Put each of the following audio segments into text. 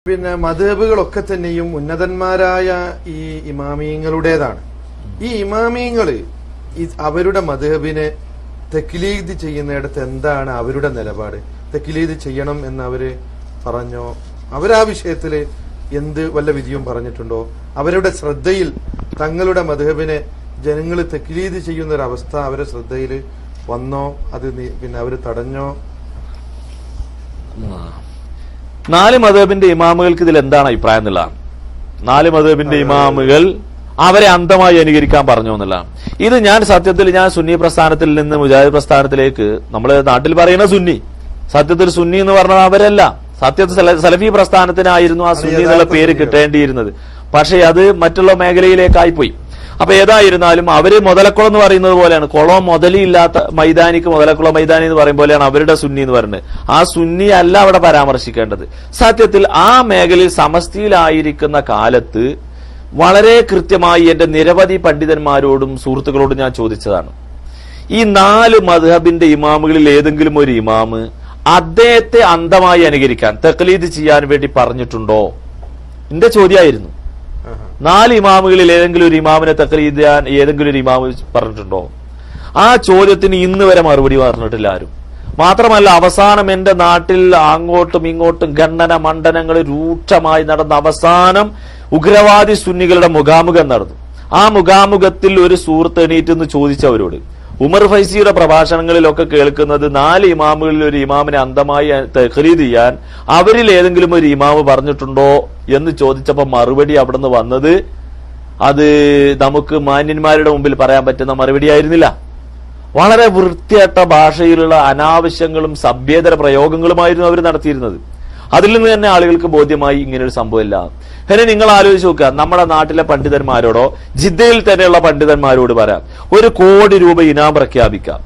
പിന്നെ മദ്ഹബുകളൊക്കെ തന്നെയും ഉന്നതന്മാരായ ഈ ഇമാമിയങ്ങളുടേതാണ്. ഈ ഇമാമിയങ്ങള് അവരുടെ മദ്ഹബിനെ തക്ലീദ് ചെയ്യുന്നിടത്ത് എന്താണ് അവരുടെ നിലപാട്? തക്ലീദ് ചെയ്യണം എന്ന് അവര് പറഞ്ഞോ? അവരാ വിഷയത്തില് എന്ത് വല്ല വിധിയും പറഞ്ഞിട്ടുണ്ടോ? അവരുടെ ശ്രദ്ധയിൽ തങ്ങളുടെ മദ്ഹബിനെ ജനങ്ങൾ തക്ലീദ് ചെയ്യുന്ന ഒരു അവസ്ഥ അവരുടെ ശ്രദ്ധയിൽ വന്നോ? അത് പിന്നെ അവര് തടഞ്ഞോ? നാല് മദ്ഹബിന്റെ ഇമാമുകൾക്ക് ഇതിൽ എന്താണ് അഭിപ്രായം എന്നുള്ളതാണ്. നാല് മദ്ഹബിന്റെ ഇമാമുകൾ അവരെ അന്ധമായി അനുകരിക്കാൻ പറഞ്ഞു എന്നുള്ളതാണ്. ഇത് സത്യത്തിൽ ഞാൻ സുന്നി പ്രസ്ഥാനത്തിൽ നിന്ന് മുജാഹിദ് പ്രസ്ഥാനത്തിലേക്ക്, നമ്മള് നാട്ടിൽ പറയുന്ന സുന്നി, സത്യത്തിൽ സുന്നി എന്ന് പറഞ്ഞാൽ അവരല്ല. സത്യത്തിൽ സലഫി പ്രസ്ഥാനത്തിനായിരുന്നു ആ സുന്നി എന്നുള്ള പേര് കിട്ടേണ്ടിയിരുന്നത്. പക്ഷെ അത് മറ്റുള്ള മേഖലയിലേക്കായി പോയി. അപ്പൊ ഏതായിരുന്നാലും അവര് മുതലക്കുളം എന്ന് പറയുന്നത് പോലെയാണ്. കുളം മുതലില്ലാത്ത മൈതാനിക്ക് മുതലക്കുളം മൈതാനി എന്ന് പറയും പോലെയാണ് അവരുടെ സുന്നി എന്ന് പറയുന്നത്. ആ സുന്നി അല്ല അവിടെ പരാമർശിക്കേണ്ടത്. സത്യത്തിൽ ആ മേഖലയിൽ സമസ്തിയിലായിരിക്കുന്ന കാലത്ത് വളരെ കൃത്യമായി എന്റെ നിരവധി പണ്ഡിതന്മാരോടും സുഹൃത്തുക്കളോടും ഞാൻ ചോദിച്ചതാണ്, ഈ നാല് മദ്ഹബിന്റെ ഇമാമുകളിൽ ഏതെങ്കിലും ഒരു ഇമാമ് അദ്ദേഹത്തെ അന്ധമായി അനുകരിക്കാൻ, തഖ്ലീദ് ചെയ്യാൻ വേണ്ടി പറഞ്ഞിട്ടുണ്ടോ? എന്റെ ചോദ്യമായിരുന്നു. നാല് ഇമാമുകളിൽ ഏതെങ്കിലും ഒരു ഇമാമിനെ തഖ്ലീദ് ചെയ്യാൻ ഏതെങ്കിലും ഒരു ഇമാമ് പറഞ്ഞിട്ടുണ്ടോ? ആ ചോദ്യത്തിന് ഇന്ന് വരെ മറുപടി പറഞ്ഞിട്ടില്ല ആരും. മാത്രമല്ല, അവസാനം എന്റെ നാട്ടിൽ അങ്ങോട്ടും ഇങ്ങോട്ടും ഖണ്ഡന മണ്ഡനങ്ങൾ രൂക്ഷമായി നടന്ന അവസാനം ഉഗ്രവാദി സുന്നികളുടെ മുഖാമുഖം നടന്നു. ആ മുഖാമുഖത്തിൽ ഒരു സുഹൃത്ത് എണീറ്റെന്ന് ചോദിച്ചവരോട്, ഉമർ ഫൈസിയുടെ പ്രഭാഷണങ്ങളിലൊക്കെ കേൾക്കുന്നത് നാല് ഇമാമുകളിൽ ഒരു ഇമാമിനെ അന്ധമായി തഖ്ലീദ് ചെയ്യാൻ അവരിൽ ഏതെങ്കിലും ഒരു ഇമാമ് പറഞ്ഞിട്ടുണ്ടോ എന്ന് ചോദിച്ചപ്പോ മറുപടി അവിടുന്ന് വന്നത് അത് നമുക്ക് മാന്യന്മാരുടെ മുമ്പിൽ പറയാൻ പറ്റുന്ന മറുപടി ആയിരുന്നില്ല. വളരെ വൃത്തികെട്ട ഭാഷയിലുള്ള അനാവശ്യങ്ങളും സഭ്യേതര പ്രയോഗങ്ങളുമായിരുന്നു അവർ നടത്തിയിരുന്നത്. അതിൽ നിന്ന് തന്നെ ആളുകൾക്ക് ബോധ്യമായി ഇങ്ങനൊരു സംഭവമില്ല. പിന്നെ നിങ്ങൾ ആലോചിച്ച് നോക്കുക, നമ്മുടെ നാട്ടിലെ പണ്ഡിതന്മാരോടോ ജിദ്ദയിൽ തന്നെയുള്ള പണ്ഡിതന്മാരോട് പറയാം, 1 കോടി രൂപ ഇനാം പ്രഖ്യാപിക്കാം,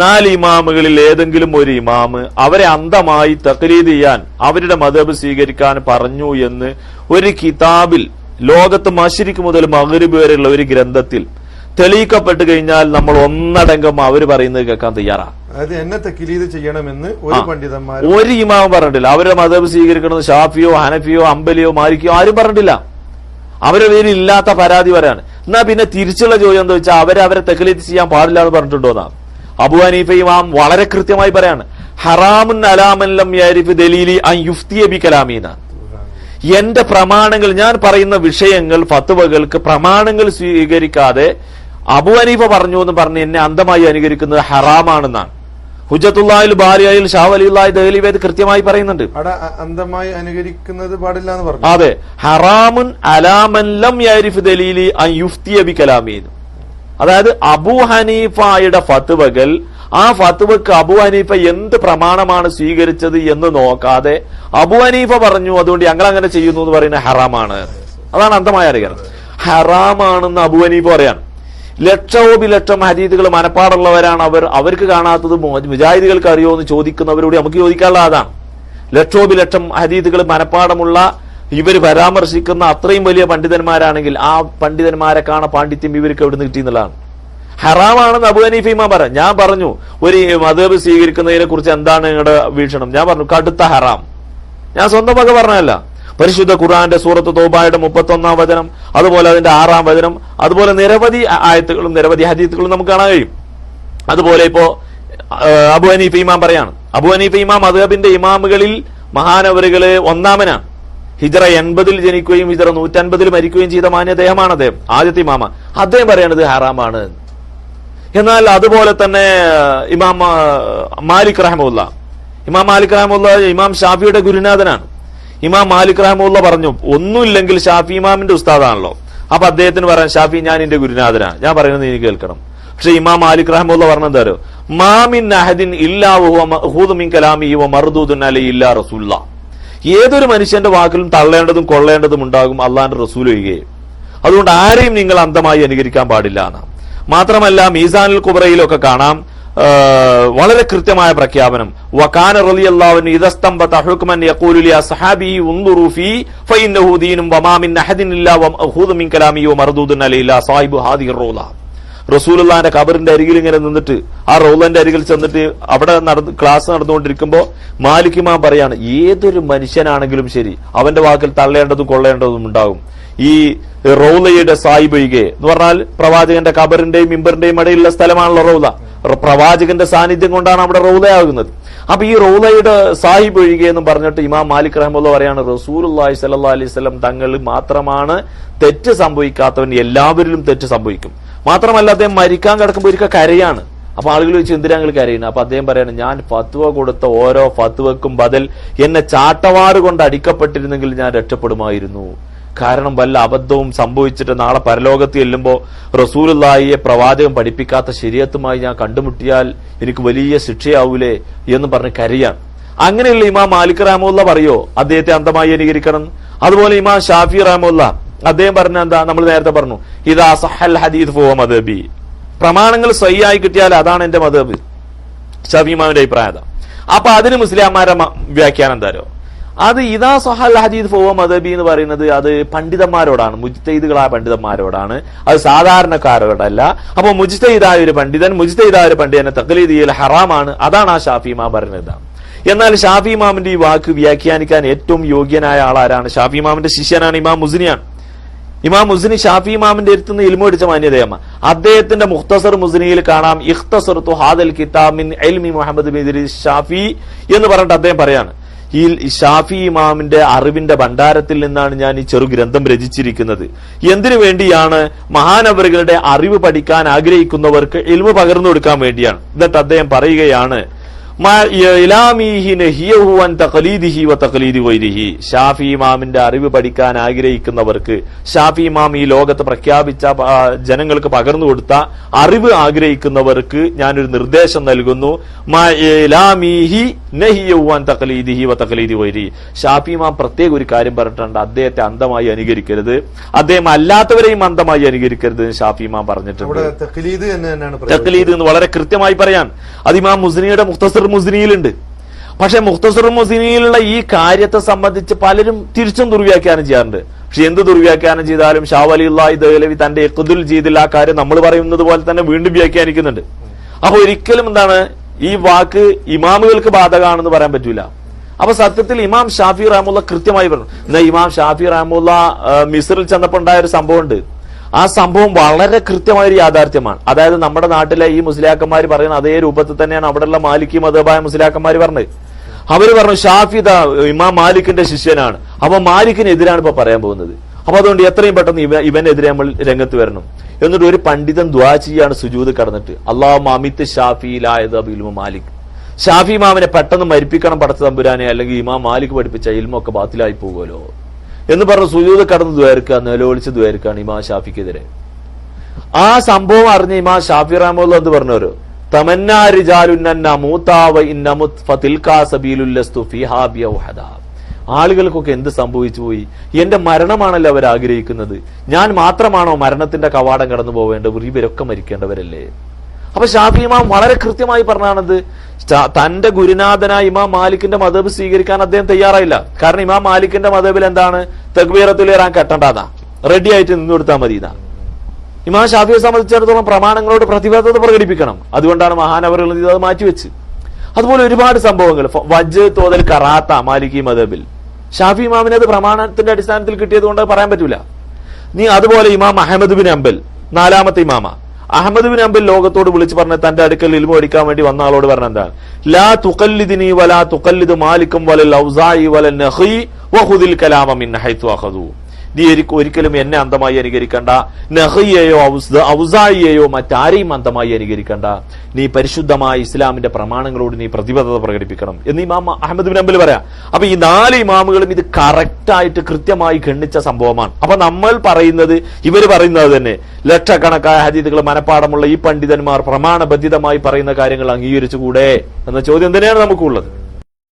നാല് ഇമാമുകളിൽ ഏതെങ്കിലും ഒരു ഇമാമ് അവരെ അന്ധമായി തഖ്ലീദ് ചെയ്യാൻ, അവരുടെ മദ്ഹബ് സ്വീകരിക്കാൻ പറഞ്ഞു എന്ന് ഒരു കിതാബിൽ, ലോകത്ത് മശ്രിഖ് മുതൽ മഗ്രിബ് വരെയുള്ള ഒരു ഗ്രന്ഥത്തിൽ തെളിയിക്കപ്പെട്ട് കഴിഞ്ഞാൽ നമ്മൾ ഒന്നടങ്കം അവര് പറയുന്നത് കേൾക്കാൻ തയ്യാറാണ്. അതായത് എന്നെ തഖ്ലീദ് ചെയ്യണമെന്ന് ഒരു പണ്ഡിതന്മാർ, ഒരു ഇമാമും പറഞ്ഞിട്ടില്ല. അവരുടെ മദ്ഹബ് സ്വീകരിക്കണമെന്ന് ഷാഫിയോ ഹനഫിയോ അംബലിയോ മാലിക്കോ ആരും പറഞ്ഞിട്ടില്ല. അവരുടെ പേരിൽ ഇല്ലാത്ത പരാതി പറയാണ്. എന്നാ പിന്നെ തിരിച്ചുള്ള ചോദ്യം എന്താ വെച്ചാൽ അവരെ തഖ്ലീദ് ചെയ്യാൻ പാടില്ല എന്ന് പറഞ്ഞിട്ടുണ്ടോന്നാ? അബൂ ഹനീഫ ഇമാം വളരെ കൃത്യമായി പറയാണ്, ഹറാമുൻ അലാമൻ ലം യഅരിഫ് ദലീലി അൻ യുഫ്തിയ ബി കലാമീന. എന്റെ പ്രമാണങ്ങൾ, ഞാൻ പറയുന്ന വിഷയങ്ങൾ, ഫത്വകൾക്ക് പ്രമാണങ്ങൾ സ്വീകരിക്കാതെ അബൂ ഹനീഫ പറഞ്ഞു എന്ന് പറഞ്ഞ് എന്നെ അന്ധമായി അനുകരിക്കുന്നത് ഹറാമാണെന്നാണ്. ഹുജ്ജത്തുല്ലാഹിൽ ബാരിയയിൽ ഷാ വലിയുല്ലാഹി ദഹ്ലവി കൃത്യമായി പറയുന്നുണ്ട്. അന്ധമായി അനുകരിക്കുന്നത് പാടില്ല എന്ന് പറഞ്ഞു. അതെ, ഹറാമുൻ അലാമൻ ലം യഅരിഫ് ദലീലി അൻ യുഫ്തിയ ബി കലാമീന. അതായത് അബൂ ഹനീഫയുടെ ഫത്വകൾ, ആ ഫത്വക്ക് അബൂ ഹനീഫ എന്ത് പ്രമാണമാണ് സ്വീകരിച്ചത് എന്ന് നോക്കാതെ അബൂ ഹനീഫ പറഞ്ഞു അതുകൊണ്ട് ഞങ്ങൾ അങ്ങനെ ചെയ്യുന്നു എന്ന് പറയുന്നത് ഹറാമാണ്. അതാണ് അന്ധമായ അനുകരണം. ഹറാമാണെന്ന് അബൂ ഹനീഫ പറയാണ്. ലക്ഷോപിലക്ഷം ഹദീസുകൾ മനപ്പാടുള്ളവരാണ് അവർക്ക് കാണാത്തത് മുജാഹിദുകൾക്ക് അറിയോ എന്ന് ചോദിക്കുന്നവരോട് നമുക്ക് ചോദിക്കാനുള്ള അതാണ്. ലക്ഷോപിലക്ഷം ഹദീസുകൾ മനപ്പാടമുള്ള ഇവർ പരാമർശിക്കുന്ന അത്രയും വലിയ പണ്ഡിതന്മാരാണെങ്കിൽ ആ പണ്ഡിതന്മാരെ കാണാൻ പാണ്ഡിത്യം ഇവർക്ക് എവിടെ നിന്ന് കിട്ടിയെന്നുള്ളതാണ്. ഹറാമാണെന്ന് അബൂ ഹനീഫ ഇമാം പറയാം. ഞാൻ പറഞ്ഞു ഒരു മദ്ഹബ് സ്വീകരിക്കുന്നതിനെ കുറിച്ച് എന്താണ് നിങ്ങളുടെ വീക്ഷണം? ഞാൻ പറഞ്ഞു കടുത്ത ഹറാം. ഞാൻ സ്വന്തം വക പറഞ്ഞതല്ല. പരിശുദ്ധ ഖുർആന്റെ സൂറത്ത് തൗബയുടെ 31-ാം വചനം, അതുപോലെ അതിന്റെ 6-ാം വചനം, അതുപോലെ നിരവധി ആയത്തുകളും നിരവധി ഹദീസുകളും നമുക്ക് കാണാൻ കഴിയും. അതുപോലെ ഇപ്പോ അബൂ ഹനീഫ ഇമാം പറയാണ്, അബൂ ഹനീഫ ഇമാം മദ്ഹബിന്റെ ഇമാമുകളിൽ മഹാനവറുകള് ഒന്നാമനാണ്. ഹിജ്റ 80-ൽ ജനിക്കുകയും ഹിജ്റ 150-ൽ മരിക്കുകയും ചെയ്ത മാന്യദേഹമാണ് അദ്ദേഹം, ആദ്യത്തെ ഇമാമ. അദ്ദേഹം പറയണത് ഹറാമാണ്. എന്നാൽ അതുപോലെ തന്നെ ഇമാം മാലിക് റഹ്മത്തുള്ള, ഇമാം മാലിക് റഹ്മത്തുള്ള ഇമാം ഷാഫിയുടെ ഗുരുനാഥനാണ്. ഇമാം മാലിക് റഹ്മത്തുള്ള പറഞ്ഞു, ഒന്നുമില്ലെങ്കിൽ ഷാഫി ഇമാമിന്റെ ഉസ്താദാണല്ലോ, അപ്പൊ അദ്ദേഹത്തിന് പറയാൻ ഷാഫി ഞാൻ എന്റെ ഗുരുനാഥനാണ്, ഞാൻ പറയുന്നത് എനിക്ക് കേൾക്കണം. പക്ഷെ ഇമാം മാലിക് റഹ്മത്തുള്ള പറഞ്ഞെന്താരോ, മാമിൻ അഹദിൻ ഇല്ലാ വഹുവ മഅഖൂദു മിൻ കലാമിഹി വ മർദൂദുൻ അലൈഹി ഇല്ലാ റസൂലുള്ളാഹ്. ഏതൊരു മനുഷ്യന്റെ വാക്കിലും തള്ളേണ്ടതും കൊള്ളേണ്ടതും ഉണ്ടാകും അള്ളാന്റെ റസൂൽ ഒഴികെ. അതുകൊണ്ട് ആരെയും നിങ്ങൾ അന്ധമായി അനുകരിക്കാൻ പാടില്ല എന്നാണ്. മാത്രമല്ല മീസാനുൽ കുബ്രയിലൊക്കെ കാണാം വളരെ കൃത്യമായ പ്രഖ്യാപനം, വകാന റളിയല്ലാഹു അൻഹു ഇദസ്തംബത ഹുക്മൻ യഖൂലു ലി അസ്ഹാബിഹി ഉൻദുറു ഫീ ഫഇന്നഹു ദീനും വമാ മിൻ അഹദിൻ ഇല്ലാ വ മഅഖൂദു മിൻ കലാമിഹി വ മർദൂദുൻ അലൈഹി ഇല്ലാ സാഹിബു ഹാദിഹിർ റൗള. റസൂലുള്ളാഹിന്റെ ഖബറിന്റെ അരികിൽ ഇങ്ങനെ നിന്നിട്ട് ആ റൗളന്റെ അരികിൽ ചെന്നിട്ട് അവിടെ ക്ലാസ് നടന്നുകൊണ്ടിരിക്കുമ്പോ മാലിക് ഇമാം പറയാണ്, ഏതൊരു മനുഷ്യനാണെങ്കിലും ശരി അവന്റെ വാക്കിൽ തള്ളേണ്ടതും കൊള്ളേണ്ടതും ഉണ്ടാകും. ഈ റൗളയുടെ സായിബൊഴികെ എന്ന് പറഞ്ഞാൽ പ്രവാചകന്റെ ഖബറിന്റെയും മിമ്പറിന്റെയും ഇടയിലുള്ള സ്ഥലമാണല്ലോ റൗള. പ്രവാചകന്റെ സാന്നിധ്യം കൊണ്ടാണ് അവിടെ റൗളയാകുന്നത്. അപ്പൊ ഈ റൗളയുടെ സാഹിബ് ഒഴികെ എന്ന് പറഞ്ഞിട്ട് ഇമാം മാലിക് റഹ്മത്തുള്ളാഹി പറയാണ്, റസൂലുള്ളാഹി സ്വല്ലല്ലാഹി അലൈഹി വസല്ലം തങ്ങൾ മാത്രമാണ് തെറ്റ് സംഭവിക്കാത്തവൻ, എല്ലാവരിലും തെറ്റ് സംഭവിക്കും. മാത്രമല്ല അദ്ദേഹം മരിക്കാൻ കിടക്കുമ്പോൾ ഒരിക്കൽ കരയാണ്. അപ്പൊ ആളുകൾ ചോദിച്ചു, എന്തിനാ ഞങ്ങൾ കരയുന്നത്? അപ്പൊ അദ്ദേഹം പറയാണ്, ഞാൻ ഫത്വ കൊടുത്ത ഓരോ ഫത്വക്കും ബദൽ എന്നെ ചാട്ടവാറ് കൊണ്ട് അടിക്കപ്പെട്ടിരുന്നെങ്കിൽ ഞാൻ രക്ഷപ്പെടുമായിരുന്നു. കാരണം വല്ല അബദ്ധവും സംഭവിച്ചിട്ട് നാളെ പരലോകത്ത് ചെല്ലുമ്പോ റസൂലുള്ളാഹിയെ പ്രവാചകൻ പഠിപ്പിക്കാത്ത ശരീഅത്തുമായി ഞാൻ കണ്ടുമുട്ടിയാൽ എനിക്ക് വലിയ ശിക്ഷയാവൂലേ എന്ന് പറഞ്ഞ് കരയാണ്. അങ്ങനെയുള്ള ഇമാം മാലിക് റഹ്മത്തുള്ളാഹി പറയോ അദ്ദേഹത്തെ അന്ധമായി അനുകരിക്കണം? അതുപോലെ ഇമാം ഷാഫി റഹ്മത്തുള്ളാഹി അദ്ദേഹം പറഞ്ഞ എന്താ? നമ്മൾ നേരത്തെ പറഞ്ഞു, ഇദാ സഹൽ ഹദീസ് ഫഹുവ മദ്ഹബി. പ്രമാണങ്ങൾ സ്വഹിയായി കിട്ടിയാൽ അതാണ് എന്റെ മദ്ഹബ്. ഷാഫി ഇമാമിന്റെ അഭിപ്രായം. അപ്പൊ അതിന് മുസ്ലിംമാരുടെ വ്യാഖ്യാനം എന്താരോ? അത് ഇദാ സഹൽ ഹദീസ് ഫഹുവ മദ്ഹബി എന്ന് പറയുന്നത് അത് പണ്ഡിതന്മാരോടാണ്, മുജ്തഹിദുകളായ പണ്ഡിതന്മാരോടാണ്, അത് സാധാരണക്കാരോടല്ല. അപ്പൊ മുജ്തഹിദായ ഒരു പണ്ഡിതനെ തഖ്ലീദ് ചെയ്യൽ ഹറാമാണ്. അതാണ് ആ ഷാഫി ഇമാം പറയുന്നത്. എന്നാൽ ഷാഫി ഇമാമിന്റെ ഈ വാക്ക് വ്യാഖ്യാനിക്കാൻ ഏറ്റവും യോഗ്യനായ ആളാരാണ്? ഷാഫി ഇമാമിന്റെ ശിഷ്യനാണ് ഇമാം മുസ്നിയാണ്. ഇമാം മുസ്നി ഷാഫി ഇമാമിന്റെ അടുത്തുനിന്ന് ഇൽമു പഠിച്ച മാന്യതയമ്മ. അദ്ദേഹത്തിന്റെ മുഖ്തസർ മുസ്നിയിൽ കാണാം, ഇഖ്തസർതു ഹാദൽ കിതാബ് മിൻ ഇൽമി മുഹമ്മദ് ബിൻ ഇദ്രീസ് ഷാഫി എന്ന് പറഞ്ഞിട്ട് അദ്ദേഹം പറയാണ്, ഈ ഷാഫി ഇമാമിന്റെ അറിവിന്റെ ഭണ്ഡാരത്തിൽ നിന്നാണ് ഞാൻ ഈ ചെറു ഗ്രന്ഥം രചിച്ചിരിക്കുന്നത്. എന്തിനു വേണ്ടിയാണ്? മഹാനവറുകളുടെ അറിവ് പഠിക്കാൻ ആഗ്രഹിക്കുന്നവർക്ക് ഇൽമു പകർന്നു കൊടുക്കാൻ വേണ്ടിയാണ്. എന്നിട്ട് അദ്ദേഹം പറയുകയാണ്, ഷാഫി ഇമാമിന്റെ അറിവ് പഠിക്കാൻ ആഗ്രഹിക്കുന്നവർക്ക്, ഷാഫി ഇമാം ഈ ലോകത്ത് പ്രഖ്യാപിച്ച ജനങ്ങൾക്ക് പകർന്നു കൊടുത്ത അറിവ് ആഗ്രഹിക്കുന്നവർക്ക് ഞാനൊരു നിർദ്ദേശം നൽകുന്നു. ഷാഫി ഇമാം പ്രത്യേക ഒരു കാര്യം പറഞ്ഞിട്ടുണ്ട്, അദ്ദേഹത്തെ അന്ധമായി അനുകരിക്കരുത്, അദ്ദേഹം അല്ലാത്തവരെയും അന്ധമായി അനുകരിക്കരുത് ഷാഫി ഇമാം പറഞ്ഞിട്ടുണ്ട്. തഖ്ലീദ് എന്ന് വളരെ കൃത്യമായി പറയാൻ അത് ഇമാം മുസ്നിയുടെ മുഖ്തസർ മുസ്നിയിലുണ്ട്. പക്ഷെ മുഖ്തസർ മുസ്നിയിലുള്ള ഈ കാര്യത്തെ സംബന്ധിച്ച് പലരും തിരിച്ചും ദുർവ്യാഖ്യാനം ചെയ്യാറുണ്ട്. പക്ഷെ എന്ത് ദുർവ്യാഖ്യാനം ചെയ്താലും ഷാ വലിയുള്ളാഹി ദഹ്ലവി തന്റെ ഇഖ്തുൽ ജീദിൽ ആ കാര്യം നമ്മൾ പറയുന്നത് പോലെ തന്നെ വീണ്ടും വ്യാഖ്യാനിക്കുന്നുണ്ട്. അപ്പൊ ഒരിക്കലും എന്താണ് ഈ വാക്ക് ഇമാമുകൾക്ക് ബാധകമാണെന്ന് പറയാൻ പറ്റൂല. അപ്പൊ സത്യത്തിൽ ഇമാം ഷാഫി റഹ്മത്തുള്ളാഹി കൃത്യമായി പറഞ്ഞു. എന്നാൽ ഇമാം ഷാഫി റഹ്മത്തുള്ളാഹി മിസ്റിൽ ചെന്നപ്പോൾ ഉണ്ടായ ഒരു സംഭവം ഉണ്ട്. ആ സംഭവം വളരെ കൃത്യമായ ഒരു യാഥാർത്ഥ്യമാണ്. അതായത് നമ്മുടെ നാട്ടിലെ ഈ മുസ്ലിയാക്കന്മാർ പറയുന്ന അതേ രൂപത്തിൽ തന്നെയാണ് അവിടെയുള്ള മാലിക്കി മദ്ഹബായ മുസ്ലിയാക്കന്മാർ പറഞ്ഞത്. അവര് പറഞ്ഞു ഷാഫി ഇമാം മാലിക്കിന്റെ ശിഷ്യനാണ്, അപ്പൊ മാലിക്കിനെതിരാണ് ഇപ്പൊ പറയാൻ പോകുന്നത്. അപ്പൊ അതുകൊണ്ട് എത്രയും പെട്ടെന്ന് ഇവനെതിരെ നമ്മൾ രംഗത്ത് വരണം. എന്നിട്ട് ഒരു പണ്ഡിതൻ ദുആ ചെയ്യാണ് സുജൂദ് കടന്നിട്ട്, അല്ലാഹുമ്മ അമിത്ത് ഷാഫിയിലായത് ഇൽമു മാലിക്. ഷാഫി ഇമാമിനെ പെട്ടെന്ന് മരിപ്പിക്കണം പടച്ച തമ്പുരാനെ, അല്ലെങ്കിൽ ഇമാം മാലിക് പഠിപ്പിച്ച ഇൽമൊക്കെ ബാത്തിലായി പോകുമല്ലോ എന്ന് പറഞ്ഞ് സുജൂദ് കടന്ന് ദ്വാരക്കുക, നിലവിളിച്ച് ദ്വാരക്കാണ് ഇമാം ഷാഫിക്കെതിരെ. ആ സംഭവം അറിഞ്ഞ ഇമാം ഷാഫി റഹ്മത്തുള്ളാഹി എന്ത് പറഞ്ഞവരോ, തമന്നാ റിജാലുന്ന മൂതാവ ഇന്നമുത് ഫതിൽകാ സബീലുൽ ലസ്തു ഫീഹാ ബിയൗഹദാ. ആളുകൾക്കൊക്കെ എന്ത് സംഭവിച്ചു പോയി? എന്റെ മരണമാണല്ലോ അവർ ആഗ്രഹിക്കുന്നത്, ഞാൻ മാത്രമാണോ മരണത്തിന്റെ കവാടം കടന്നു പോവേണ്ടവർ? ഇവരൊക്കെ മരിക്കേണ്ടവരല്ലേ? അപ്പൊ ഷാഫി ഇമാം വളരെ കൃത്യമായി പറഞ്ഞാണത്. തന്റെ ഗുരുനാഥനായ ഇമാം മാലിക്കിന്റെ മദ്ഹബ് സ്വീകരിക്കാൻ അദ്ദേഹം തയ്യാറായില്ല. കാരണം ഇമാം മാലിക്കിന്റെ മദ്ഹബിൽ എന്താണ്? തക്ബീറത്തുൽ ഇഹ്റാം കെട്ടണ്ടാതാ, റെഡി ആയിട്ട് നിന്നു കൊടുത്താൽ മതി. ഇമാം ഷാഫിയെ സംബന്ധിച്ചിടത്തോളം പ്രമാണങ്ങളോട് പ്രതിബദ്ധത പ്രകടിപ്പിക്കണം. അതുകൊണ്ടാണ് മഹാനവറുകൾ അത് മാറ്റിവെച്ച്. അതുപോലെ ഒരുപാട് സംഭവങ്ങൾ, വജ്ജ് തോതൽ കറാത്ത മാലിക്കി മദ്ഹബിൽ ഷാഫി ഇമാമിന് അത് പ്രമാണത്തിന്റെ അടിസ്ഥാനത്തിൽ കിട്ടിയത് കൊണ്ട് പറയാൻ പറ്റൂല. അതുപോലെ ഇമാം അഹമ്മദ് ബിൻ ഹംബൽ, നാലാമത്തെ ഇമാമ അഹമ്മദ് ബിൻ ഹംബൽ ലോകത്തോട് വിളിച്ചു പറഞ്ഞ തന്റെ അടുക്കൽ ഇൽമു പഠിക്കാൻ വേണ്ടി വന്ന ആളോട് പറഞ്ഞ എന്താണ്? ലാ തുഖല്ലിദ്നി വലാ തുഖല്ലിദ് മാലിക്കും വലൽ ഔസാഇ വലൻ നഖി വഖുദിൽ കലാമ മിൻ ഹൈതു അഖദു. നീ ഒരിക്കലും എന്നെ അന്ധമായി അനുകരിക്കണ്ട, നഖിയെയോ ഔസായിയെയോ മറ്റാരെയും അന്ധമായി അനുകരിക്കണ്ട. നീ പരിശുദ്ധമായ ഇസ്ലാമിന്റെ പ്രമാണങ്ങളോട് നീ പ്രതിബദ്ധത പ്രകടിപ്പിക്കണം എന്ന് ഇമാം അഹമ്മദ് ബിൻ ഹംബൽ പറയാം. അപ്പൊ ഈ 4 ഇമാമുകളും ഇത് കറക്റ്റായിട്ട് കൃത്യമായി ഖണ്ഡിച്ച സംഭവമാണ്. അപ്പൊ നമ്മൾ പറയുന്നത്, ഇവര് പറയുന്നത് തന്നെ, ലക്ഷക്കണക്കായ ഹദീസുകൾ മനപ്പാടമുള്ള ഈ പണ്ഡിതന്മാർ പ്രമാണബദ്ധിതമായി പറയുന്ന കാര്യങ്ങൾ അംഗീകരിച്ചുകൂടെ എന്ന ചോദ്യം തന്നെയാണ് നമുക്കുള്ളത്.